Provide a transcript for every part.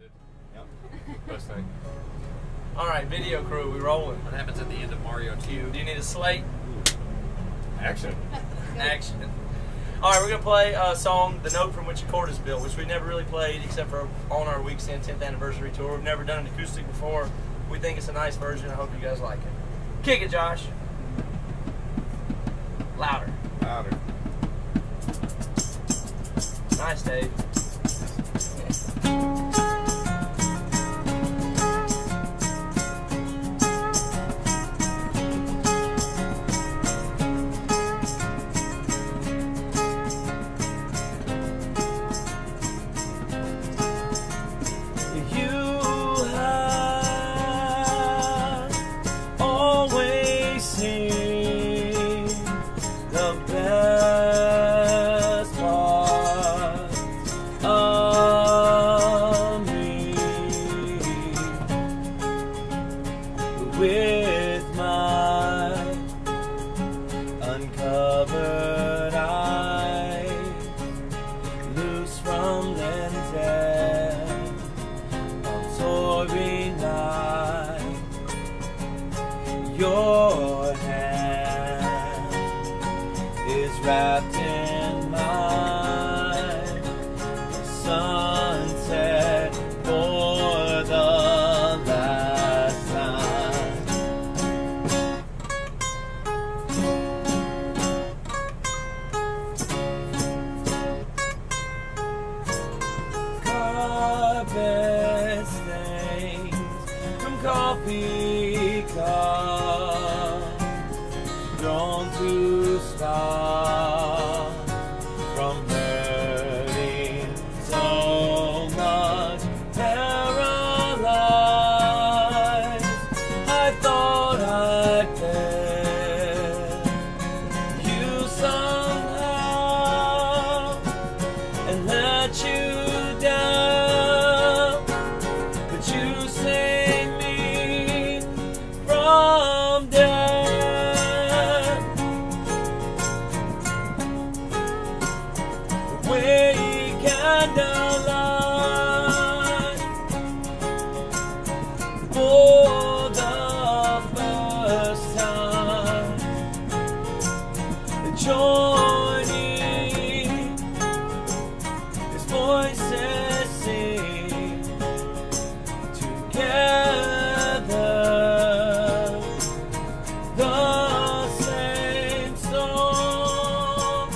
Yep. All right, video crew, we rolling. What happens at the end of Mario 2? Do you need a slate? Action. Action. All right, we're gonna play a song, "The Note from Which a Chord is Built," which we never really played except for on our Weeks In 10th anniversary tour. We've never done an acoustic before. We think it's a nice version. I hope you guys like it. Kick it, Josh. Louder. Louder. Nice, Dave. With my uncovered eyes, loose from lenses, absorbing light, your hand is wrapped in mine. The sunset for the last time. Carpet stains from coffee cups, drawn to stop from hurting so much. Paralyzed, I thought I'd fail you somehow and let you down, but you saved me from death. We candlelight for the first time, joining these voices sing together the same song.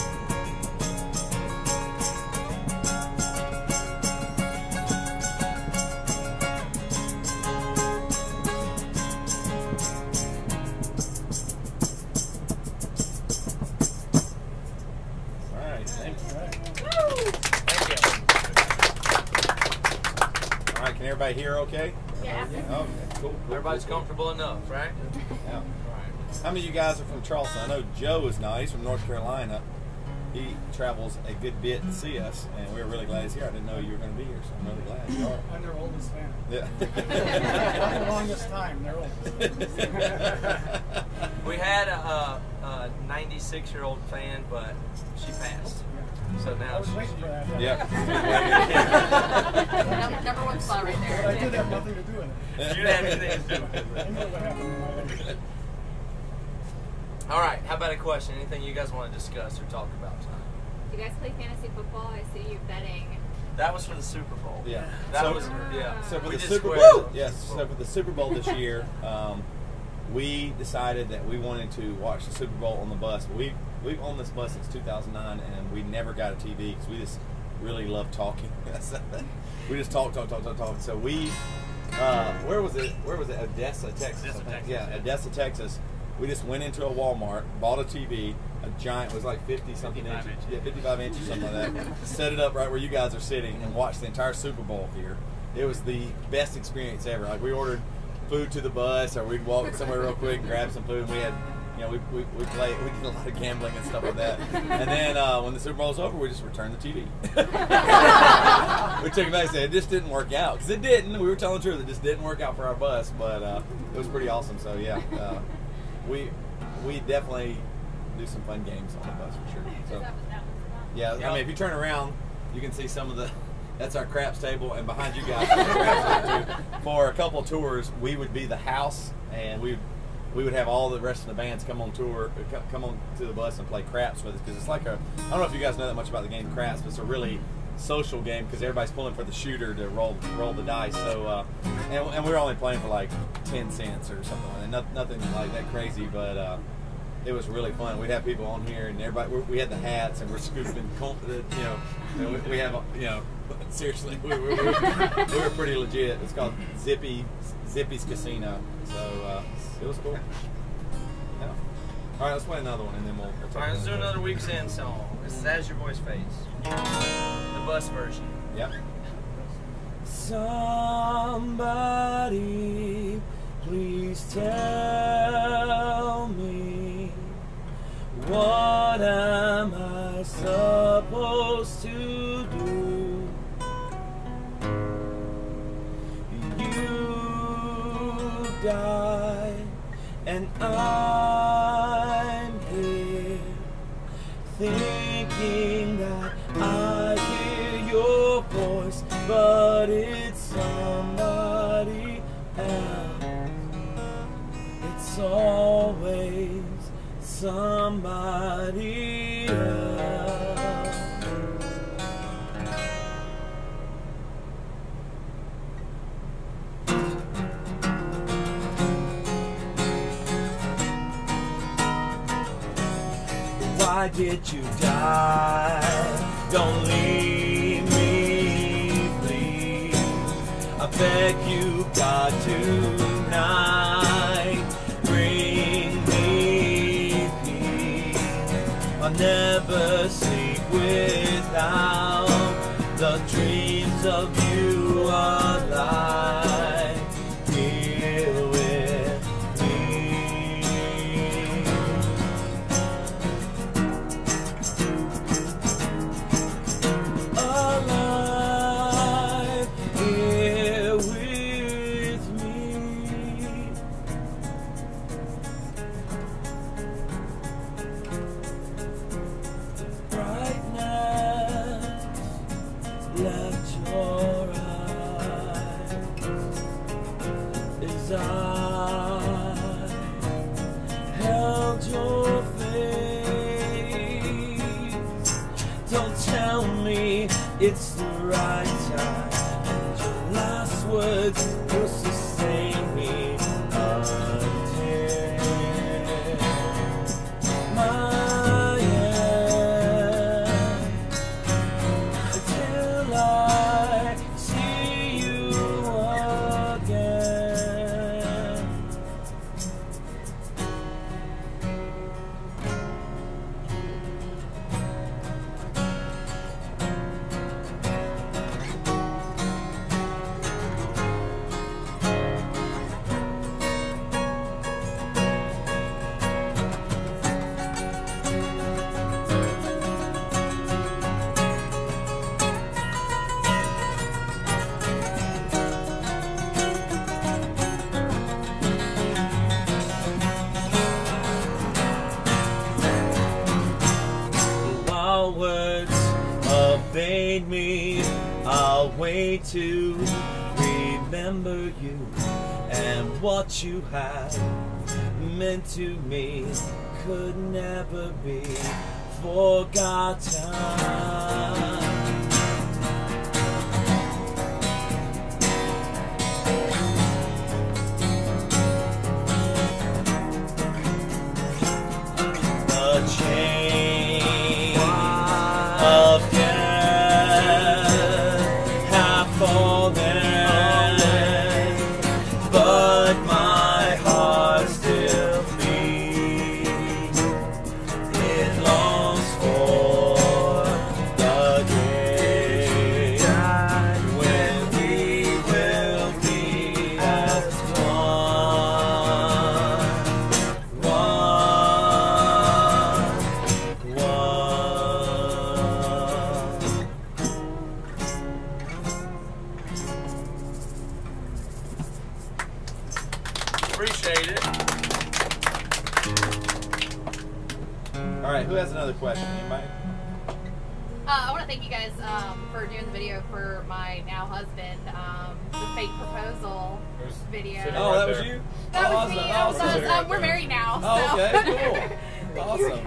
All right. Thanks. Thank you. All right. Can everybody hear okay? Yeah. Okay. Cool. Everybody's comfortable enough, right? Yeah. How many of you guys are from Charleston? I know Joe is not. He's from North Carolina. He travels a good bit to see us, and we're really glad he's here. I didn't know you were going to be here, so I'm really glad you are. I'm their oldest fan. Yeah. Not the longest time, their oldest. We had a 96-year-old fan, but she passed. So I now was waiting for that. Yeah. Number one spot right But there. I did have nothing to do with it. you didn't have anything to do with I it. know what happened in my life. All right, how about a question? Anything you guys want to discuss or talk about tonight? Do you guys play fantasy football? I see you betting. That was for the Super Bowl. Yeah. That So- was, yeah. So for We the just Super squared Bowl, it. yes. So for the Super Bowl this year, we decided that we wanted to watch the Super Bowl on the bus. We've owned this bus since 2009, and we never got a TV because we just really love talking. We just talk. So we, where was it? Odessa, Texas. Odessa, I think. Texas, Yeah, yeah. Odessa, Texas. We just went into a Walmart, bought a TV, a giant, it was like 50-something 55 inches. inches. Yeah, 55 inches, something like that. Set it up right where you guys are sitting and watched the entire Super Bowl here. It was the best experience ever. Like, we ordered food to the bus, or we'd walk somewhere real quick and grab some food. And we had, you know, we did a lot of gambling and stuff like that. And then when the Super Bowl was over, we just returned the TV. We took it back and said, it just didn't work out. Because it didn't. We were telling the truth. It just didn't work out for our bus. But it was pretty awesome. So, yeah. We definitely do some fun games on the bus for sure. So, yeah, I mean, if you turn around, you can see some of the That's our craps table, and behind you guys is the craps table too. For a couple of tours, we would be the house, and we would have all the rest of the bands come on tour, come on to the bus and play craps with us, because it's like a, I don't know if you guys know that much about the game craps, but it's a really social game because everybody's pulling for the shooter to roll the dice. So and we were only playing for like 10 cents or something like that. Nothing like that crazy, but it was really fun. We'd have people on here, and everybody. We had the hats, and we're scooping. We have seriously, we were pretty legit. It's called Zippy's Casino. So it was cool. Yeah. All right, let's play another one, and then we'll talk. All right, let's do another Week's End song. This is As Your Voice Fades. The bus version. Yep. Somebody, please tell me, what am I supposed to do? You died, and I'm here thinking that I hear your voice, but it's somebody else. It's always somebody else. Why did you die? Don't leave me, please. I beg you, God, tonight. Bring me peace. I'll never sleep without the dreams of you alive. Here with me. Alive, here with me. Brightness left your eyes as I held your face. Don't tell me it's the right time, and your last words will sustain me until my end, until I see you again. While words evade me, I'll wait to remember you and what you have meant to me could never be forgotten. The chain of death have fallen, but my heart still beats. It longs for the day when we will be as one. Appreciate it. All right, who has another question? Anybody? I want to thank you guys for doing the video for my now husband, the fake proposal video. Oh, that was you? That was me. That was Awesome. us. We're married now. Oh, So. okay, cool. Awesome.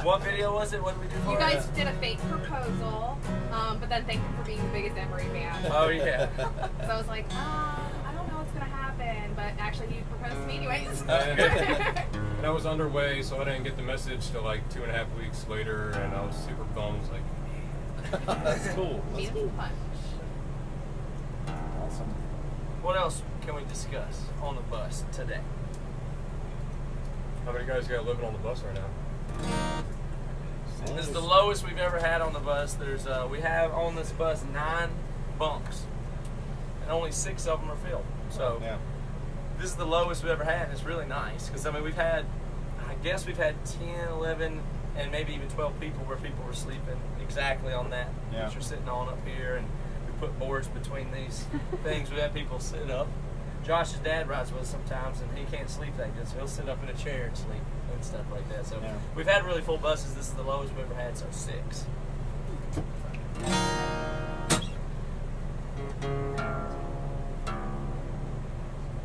What video was it? What did we do for You it? guys did a fake proposal, but then thank you for being the biggest Emery fan. Oh, yeah. So I was like, I don't know what's going to happen, but actually he proposed to me anyways. And I was underway, so I didn't get the message till like 2.5 weeks later, and I was super bummed. Like, That's cool. That's Beat him to cool. the punch. Awesome. What else can we discuss on the bus today? how many guys got living on the bus right now? This is the lowest we've ever had on the bus. There's we have on this bus 9 bunks, and only 6 of them are filled. So Yeah. this is the lowest we've ever had. It's really nice because I mean we've had, I guess we've had 10, 11, and maybe even 12 people where people were sleeping exactly on that Yeah. that you're sitting on up here, and we put boards between these things. We have people sit up. Josh's dad rides with us sometimes, and he can't sleep that good, so he'll sit up in a chair and sleep and stuff like that. So Yeah. we've had really full buses. This is the lowest we've ever had, so 6.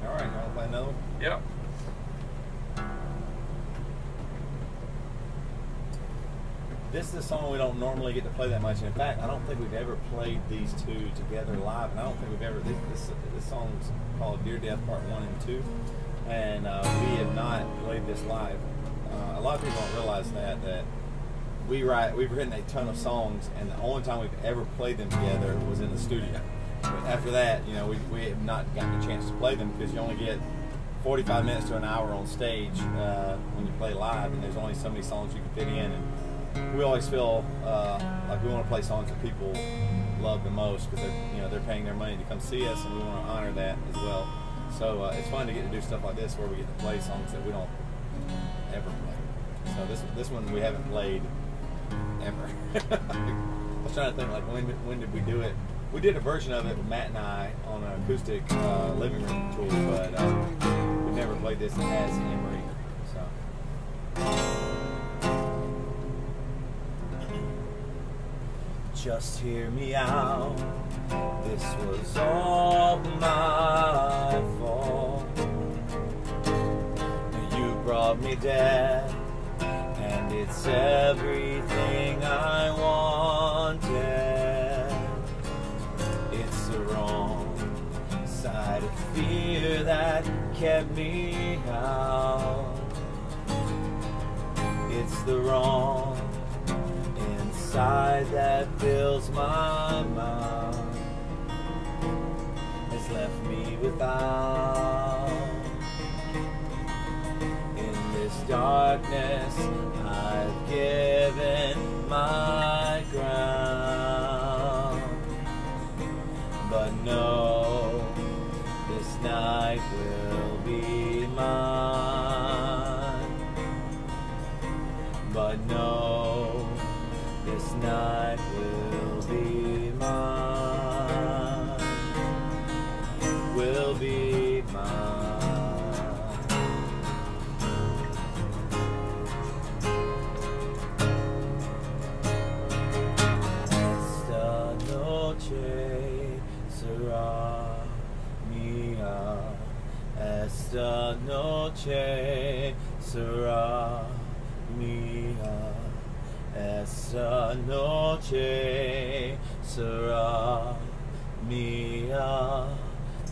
All right, you want to play another one? Yep. This is a song we don't normally get to play that much. In fact, I don't think we've ever played these two together live, and I don't think we've ever. This song's called "Dear Death" Part 1 and 2, and we have not played this live. A lot of people don't realize that we've written a ton of songs, and the only time we've ever played them together was in the studio. But after that, you know, we have not gotten a chance to play them because you only get 45 minutes to an hour on stage when you play live, and there's only so many songs you can fit in. And we always feel like we want to play songs that people love the most because they're paying their money to come see us, and we want to honor that as well. So it's fun to get to do stuff like this where we get to play songs that we don't ever play. So this one we haven't played ever. I was trying to think like when did we do it? We did a version of it with Matt and I on an acoustic living room tour, but we've never played this as Emery. So. Just hear me out. This was all my fault. You brought me death, and it's everything I wanted. It's the wrong side of fear that kept me out. It's the wrong inside that fills my mind. Has left me without. In this darkness I've given my ground, but no, this night will be mine. But no, this night will be mine. Will be mine. Esta noche será mía. Esta noche será mía. Esta noche será mía.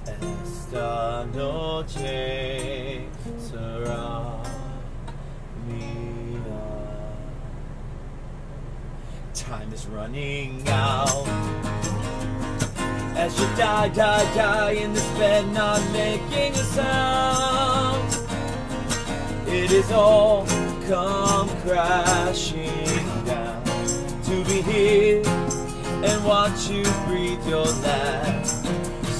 Esta noche será mía. Time is running out as you die in this bed, not making a sound. It is all come crashing down to be here and watch you breathe your last.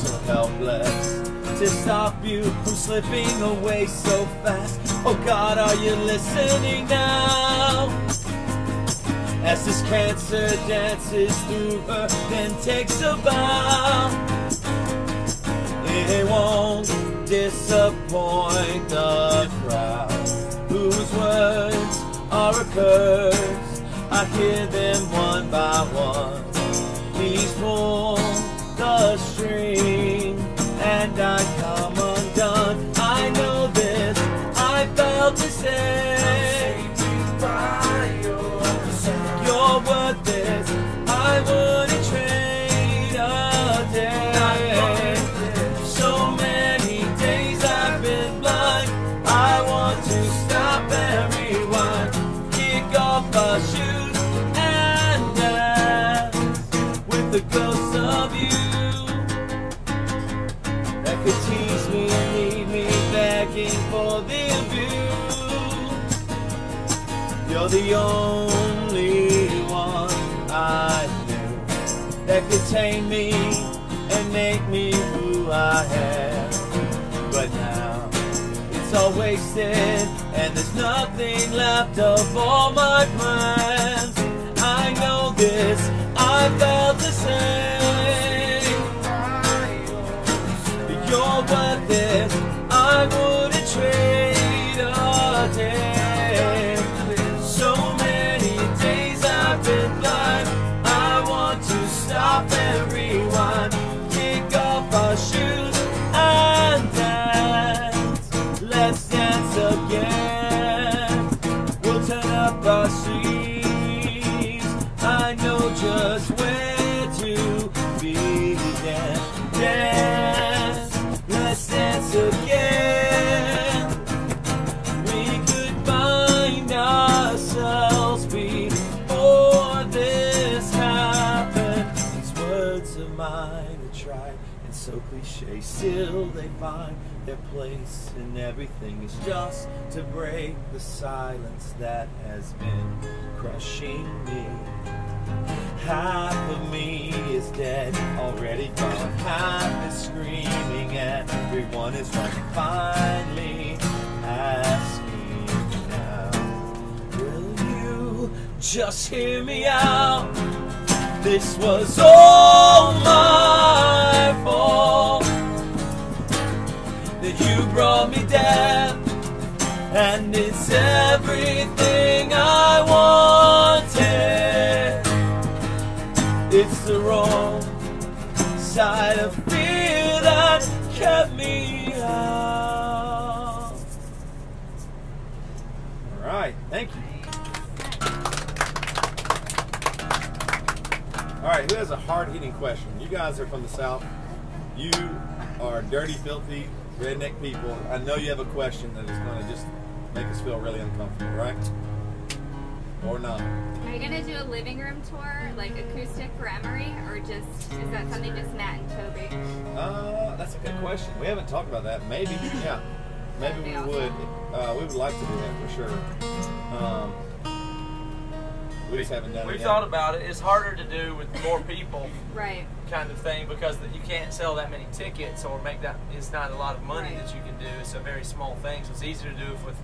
So helpless to stop you from slipping away so fast. Oh God, are you listening now? As this cancer dances through her, then takes a bow. It won't disappoint the crowd, whose words are a curse. I I hear them one by one. Please pull the string and I come undone. I know this, I felt the same. You're worth this, I wouldn't trade a day. So many days I've been blind, I want to stop and rewind. Kick off our shoes and dance with the ghost of you that could tease me and leave me begging for the view. You're the only one I knew that could tame me and make me who I am. But now it's all wasted and there's nothing left of all my plans. I know this, I felt the same. You're worth this, I wouldn't trade a day. So many days I've been blind, I want to stop and rewind. Kick off our shoes and dance. Let's dance again. We'll turn up our sleeves. I know just where to begin. Dance. Let's dance again. We could find ourselves before this happened. These words of mine are tried and so cliche, still they find their place in everything. It's just to break the silence that has been crushing me. Half of me is dead, already gone. Half is screaming, and everyone is running. Finally asking now, will you just hear me out? This was all my fault. That you brought me death, and it's everything I wanted. It's the wrong side of fear that kept me out. All right, thank you. All right, who has a hard-hitting question? You guys are from the South. You are dirty, filthy, redneck people. I know you have a question that is going to just make us feel really uncomfortable, right? Or not? Are you gonna do a living room tour, like acoustic for Emery, or just is that something just Matt and Toby? That's a good question. We haven't talked about that. Maybe, yeah. Maybe we would. We would like to do that for sure. We just haven't done it We've yet. thought about it. It's harder to do with more people, Right. kind of thing, because you can't sell that many tickets or make that. It's not a lot of money Right. that you can do. It's a very small thing, so it's easier to do with,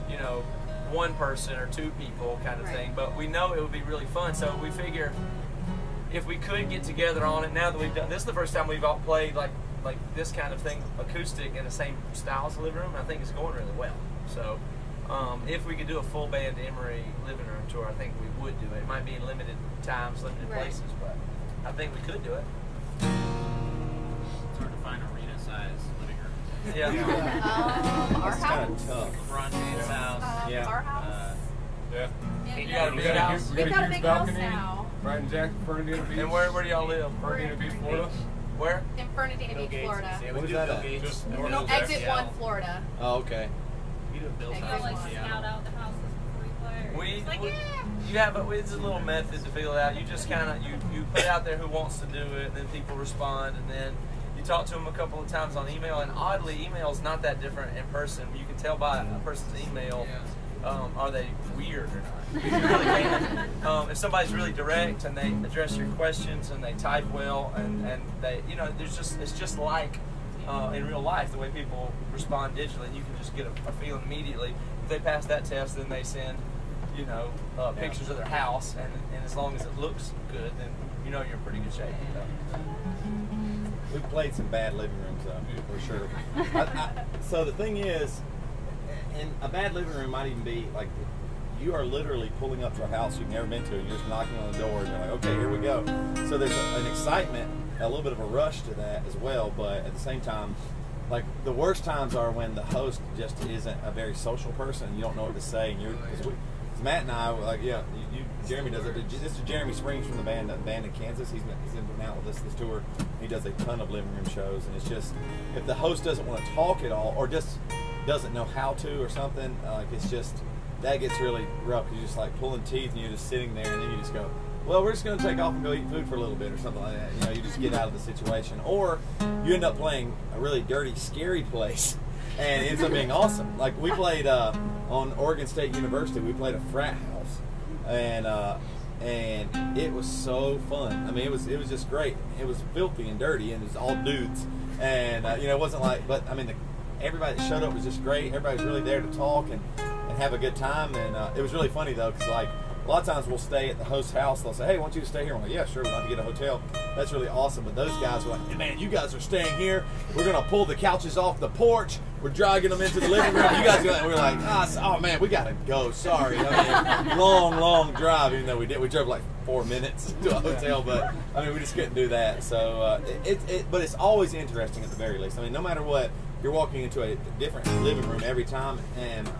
you know, one person or two people kind of Right. thing. But we know it would be really fun, so we figure if we could get together on it. Now that we've done this, is the first time we've all played like this kind of thing, acoustic in the same style as the living room. I think it's going really well. So if we could do a full band Emery living room tour, I think we would do it. It might be in limited times, limited Right. places, but I think we could do it. It's hard to find arena-sized living rooms. Yeah. Our That's kind house. of tough. LeBron James' house. Yeah. Our house. Yeah. You got a We big got house. we We've got got a a huge big house balcony. now. Right in Fernandina Beach. And where do y'all live? Fernandina Beach, Florida. Where? In Fernandina Beach, Florida. Yeah, What we is do that Bill at? Gates. Just North north of of Exit Seattle. 1, Florida. Oh, okay. We do Bill's Exit house one. in Scout Seattle. out the houses before we play. We, It's like, we yeah. you have it's a little method to figure it out. You just kind of you put out there who wants to do it, and then people respond, and then you talk to them a couple of times on email. And oddly, email is not that different in person. You can tell by a person's email. Are they weird or not? You really can. If somebody's really direct and they address your questions and they type well and they, you know, it's just like in real life the way people respond digitally. You can just get a feeling immediately. If they pass that test, then they send, you know, pictures of their house, and as long as it looks good, then you know you're in pretty good shape. We've played some bad living rooms, though, for sure. So the thing is, and a bad living room might even be like you are literally pulling up to a house you've never been to, and you're just knocking on the door, and you're like, okay, here we go. So there's an excitement, a little bit of a rush to that as well, but at the same time, like the worst times are when the host just isn't a very social person, and you don't know what to say, and because Matt and I were like, yeah, Jeremy does it. This is Jeremy Springs from the band in Kansas. He's been out with us this tour. He does a ton of living room shows, and it's just, if the host doesn't want to talk at all, or just doesn't know how to or something, like it's just, that gets really rough. You're just like pulling teeth, and you're just sitting there, and then you just go, well, we're just going to take off and go eat food for a little bit or something like that. You know, you just get out of the situation. Or you end up playing a really dirty, scary place, and it ends up being awesome. Like we played on Oregon State University, we played a frat house, and it was so fun. I mean, it was just great. It was filthy and dirty, and it was all dudes, and you know, it wasn't like, but I mean, everybody that showed up was just great. Everybody was really there to talk and have a good time, and it was really funny though, because like a lot of times we'll stay at the host's house. They'll say, hey, I want you to stay here. I'm like, yeah, sure, we'll have to get a hotel. That's really awesome. But those guys were like, hey, man, you guys are staying here. We're going to pull the couches off the porch. We're dragging them into the living room. You guys go, and we're like, oh, man, we got to go. Sorry. I mean, long drive, even though we did. We drove like 4 minutes to a hotel, but, I mean, we just couldn't do that. So, but it's always interesting at the very least. I mean, no matter what, you're walking into a different living room every time, and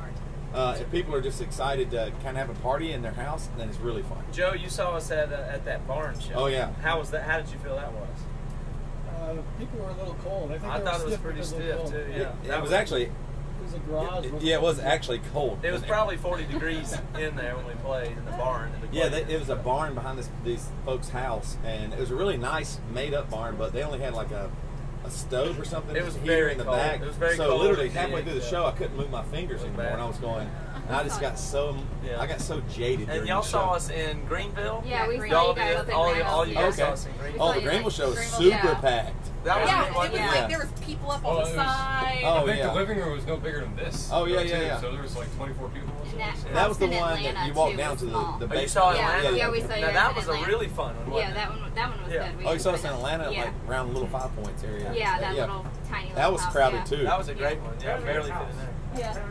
if people are just excited to kind of have a party in their house, then it's really fun. Joe, you saw us at that barn show. Oh yeah. How was that? How did you feel that was? People were a little cold. I thought it was pretty stiff too. Yeah. It was actually. It was a garage. Yeah, it was actually cold. It was probably 40 degrees in there when we played in the barn. It was a barn behind these folks' house, and it was a really nice made-up barn, but they only had like a stove or something. It was here very in the cold. back. It was very so cold. Literally halfway through the show, I couldn't move my fingers anymore, and I was going. And I just got so I got so jaded. And y'all saw us in Greenville. Yeah, we y'all saw you guys did. All you guys saw us in Greenville. Oh, the Greenville show was super packed. That was it was like there was people up on the side. I think the living room was no bigger than this. Oh yeah. So there was like 24 people. That was the one that you walked down to the basement. Oh, you saw Atlanta? Yeah, we saw you. Now that was a really fun one. Yeah, that one was good. Oh, you saw us in Atlanta, like around the little 5 Points area. Yeah, that little tiny little that was house, crowded too. That was a great one. Yeah, barely fit in there. Yeah.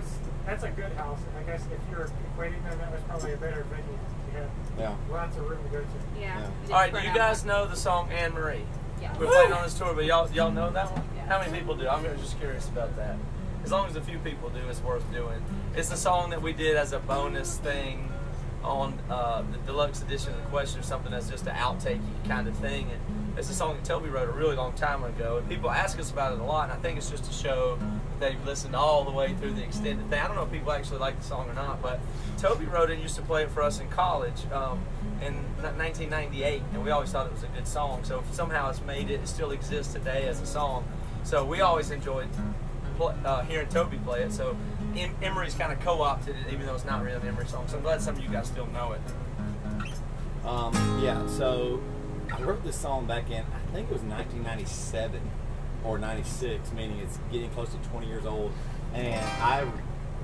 That's a good house. And I guess if you're equating them, that was probably a better venue. You had lots of room to go to. Yeah. All right, do you guys know the song Anne Marie? Yeah. We're playing on this tour, but y'all know that one? Yeah. How many people do? I'm just curious about that. As long as a few people do, it's worth doing. It's the song that we did as a bonus thing on the deluxe edition of The Question, or something that's just an outtake kind of thing. And it's a song that Toby wrote a really long time ago. And people ask us about it a lot, and I think it's just to show that they've listened all the way through the extended thing. I don't know if people actually like the song or not, but Toby wrote it and used to play it for us in college in 1998, and we always thought it was a good song. So if somehow it's made it still exists today as a song. So we always enjoyed hearing Toby play it. So Emery's kind of co-opted it, even though it's not really an Emery song. So I'm glad some of you guys still know it. Yeah, so I wrote this song back in, I think it was 1997 or 96, meaning it's getting close to 20 years old. And I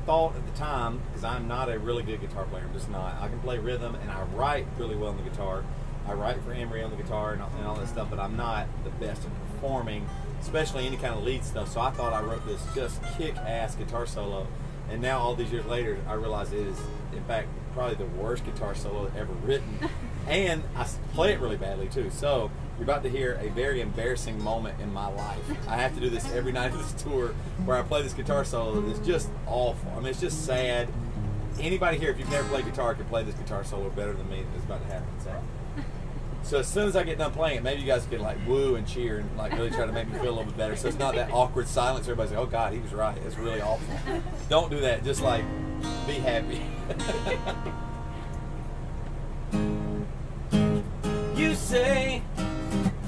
thought at the time, because I'm not a really good guitar player, I'm just not. I can play rhythm and I write really well on the guitar. I write for Emery on the guitar and all that stuff, but I'm not the best at performing, especially any kind of lead stuff. So I thought I wrote this just kick-ass guitar solo. And now all these years later, I realize it is, in fact, probably the worst guitar solo ever written. And I play it really badly too. So you're about to hear a very embarrassing moment in my life. I have to do this every night of this tour where I play this guitar solo that's just awful. I mean, it's just sad. Anybody here, if you've never played guitar, can play this guitar solo better than me. It's about to happen. So as soon as I get done playing it, maybe you guys could like woo and cheer and like really try to make me feel a little bit better. So it's not that awkward silence. Everybody's like, oh God, he was right. It's really awful. Don't do that. Just like be happy. You say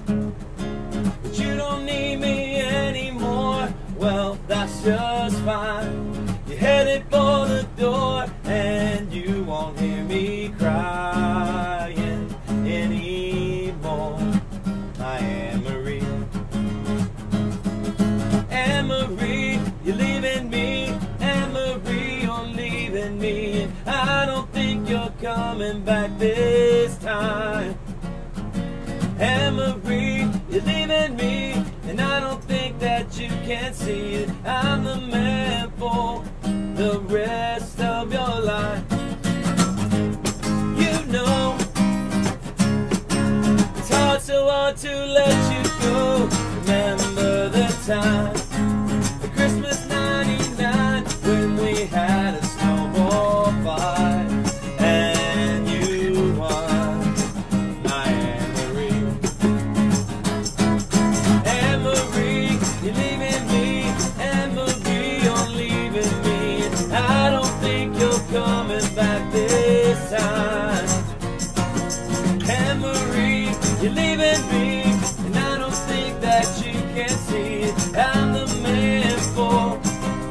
that you don't need me anymore. Well, that's just fine. You're headed for the door and you won't hear me crying anymore. I am Marie. Anne-Marie, you're leaving me. Anne-Marie, you're leaving me. And I don't think you're coming back this time. Anne-Marie, you're leaving me, and I don't think that you can see it. I'm the man for the rest of your life. still want to let you go. Remember the time, the Christmas '99, when we had a snowball fight, and you won, my Emery. Emery, you're leaving me. Emery, you're leaving me. I don't think you're coming back this time. Emery, you're leaving me, and I don't think that you can see it. I'm the man for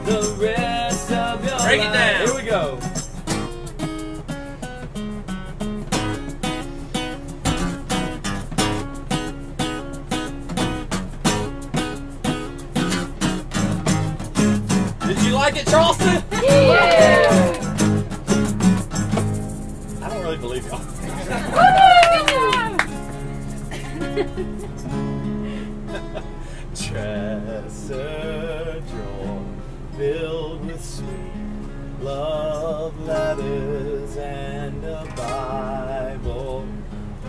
the rest of your Break life. it down. Here we go. Did you like it, Charleston? Yeah. I don't really believe y'all. Treasure drawer filled with sweet love letters and a Bible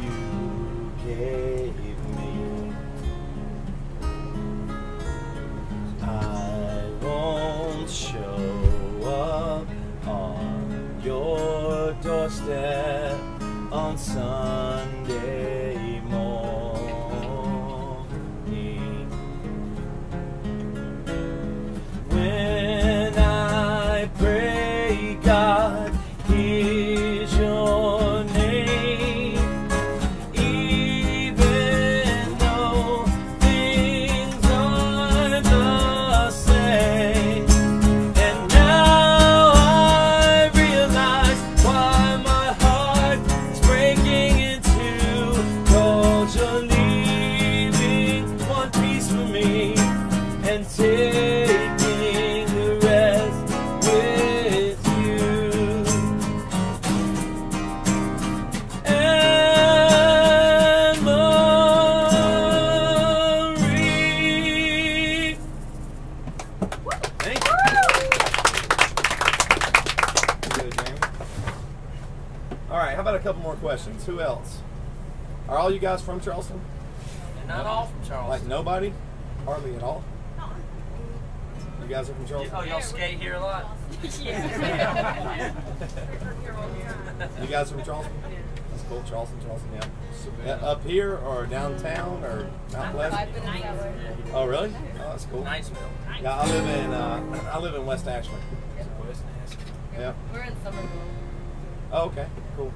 you gave me. I won't show up on your doorstep on Sunday morning. When I pray, God, here's your name. Even though things aren't the same. And now I realize why my heart is breaking in two. 'Cause you're leaving one piece for me and taking the rest with you. Emery. Thank you. Good, Jamie. All right, how about a couple more questions? Who else? Are all you guys from Charleston? And not all from Charleston. Like nobody? Hardly at all? You guys are from Charleston? Oh, y'all skate here a lot? You guys from Charleston? That's cool. Charleston, yeah. Up here or downtown or out west? Oh, really? Oh, that's cool. Niceville. Yeah, I live in West Ashland. Yeah. We're in Somerville. Oh, okay. Cool.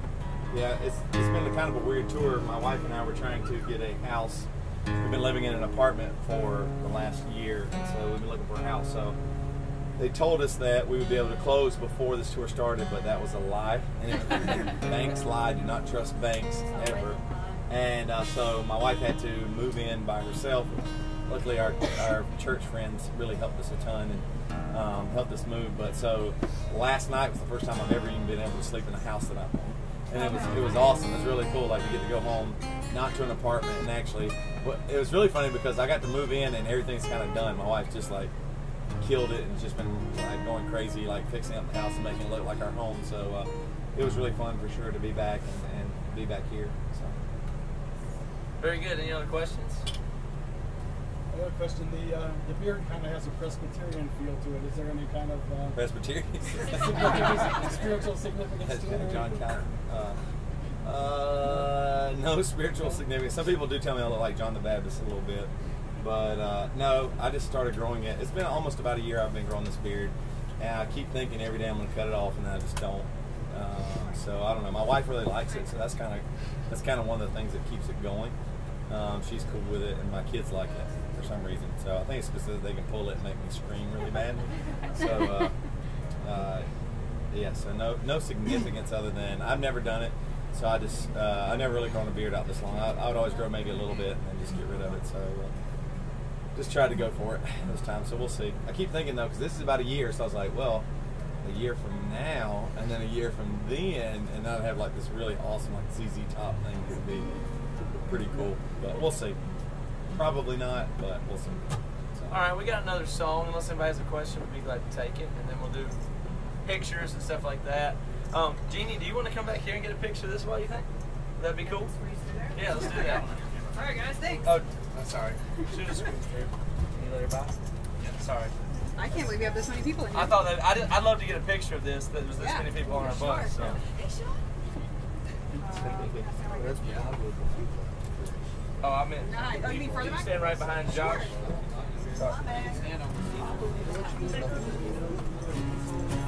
Yeah, it's been kind of a weird tour. My wife and I were trying to get a house. We've been living in an apartment for the last year, and so we've been looking for a house. So they told us that we would be able to close before this tour started, but that was a lie. And banks lie. Do not trust banks ever. And so my wife had to move in by herself. Luckily, our church friends really helped us a ton and helped us move. But so last night was the first time I've ever even been able to sleep in a house that I'm in. And it was awesome. It was really cool. Like, you get to go home, not to an apartment, and actually, it was really funny because I got to move in and everything's kind of done. My wife just like killed it and just been like going crazy, like fixing up the house and making it look like our home. So it was really fun for sure to be back and be back here. So. Very good. Any other questions? Another question: the beard kind of has a Presbyterian feel to it. Is there any kind of Presbyterian spiritual significance to it? John Calvin. No spiritual significance. Some people do tell me I look like John the Baptist a little bit, but no. I just started growing it. It's been almost about a year I've been growing this beard, and I keep thinking every day I'm going to cut it off, and then I just don't. So I don't know. My wife really likes it, so that's kind of one of the things that keeps it going. She's cool with it, and my kids like it for some reason. So I think it's because they can pull it and make me scream really badly. So yeah, so no significance other than I've never done it. So I never really grown a beard out this long. I would always grow maybe a little bit and then just get rid of it. So just tried to go for it this time. So we'll see. I keep thinking though, because this is about a year, so I was like, well, a year from now, and then a year from then, and then I'd have like this really awesome like ZZ Top thing. Could be pretty cool, but we'll see. Probably not, but we'll see. So. All right, we got another song. Unless anybody has a question, we'd be glad to take it, and then we'll do pictures and stuff like that. Jeannie, do you want to come back here and get a picture this way, you think? Would that be cool? Yeah, let's do that. Alright guys, thanks. Oh, I'm sorry. Should have squeezed through. Can you let her by? Yeah, sorry. I can't believe we have this many people in here. I thought that I'd love to get a picture of this. That was this many people on our bus. So. Oh, I meant. Nice. Oh, you mean further back? Stand right behind Josh.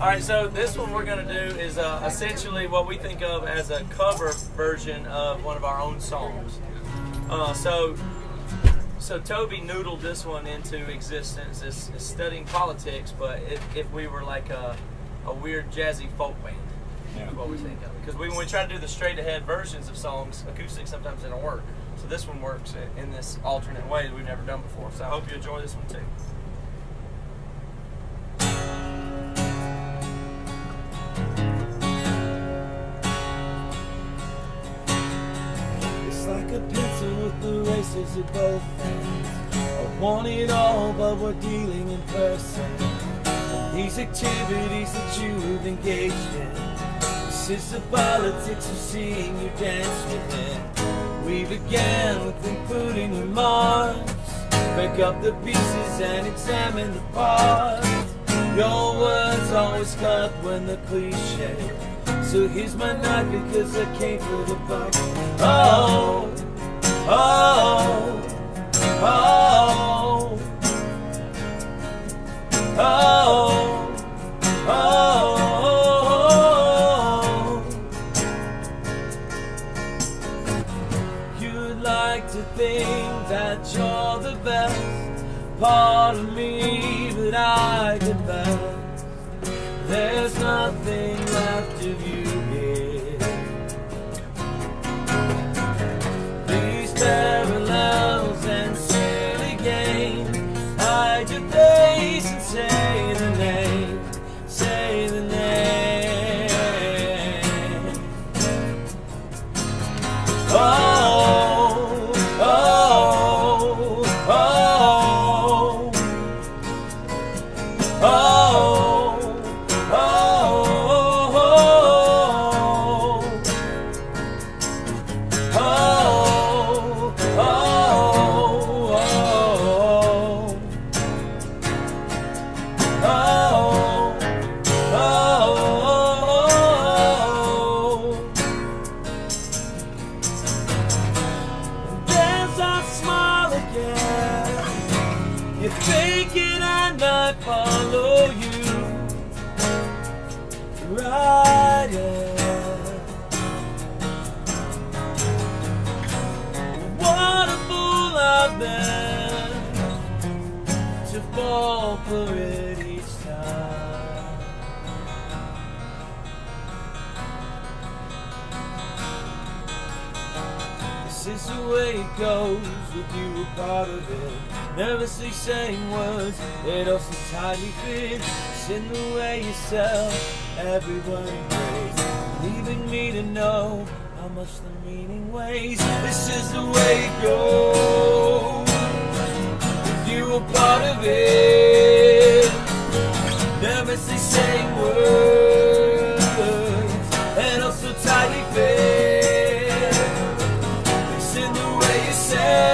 All right, so this one we're going to do is essentially what we think of as a cover version of one of our own songs. So Toby noodled this one into existence as studying politics, but if we were like a weird jazzy folk band, is what we think of. Because when we try to do the straight ahead versions of songs, acoustic sometimes they don't work. So this one works in this alternate way that we've never done before. So I hope you enjoy this one too. It's like a pencil with the erasers at both ends. I want it all, but we're dealing in person. These activities that you've engaged in, this is the politics of seeing you dance within. We began with including remarks, break up the pieces and examine the parts. Your words always cut when the cliche. So here's my knife because I came for the buck. Oh, oh, oh, oh, oh. You'd like to think that you're the best part of me, but I confess there's nothing left of you here. These parallels and silly games, hide your face and say the name, say the name. Oh, oh, oh, oh, you're thinking I might follow you, right? Yeah. What a fool I've been to fall for it each time. This is the way it goes with you a part of it. Nervously saying words that also tightly fit. It's in the way you sell everyone embrace, leaving me to know how much the meaning weighs. This is the way it goes with you a part of it. Nervously saying words and also tightly fit. It's in the way you sell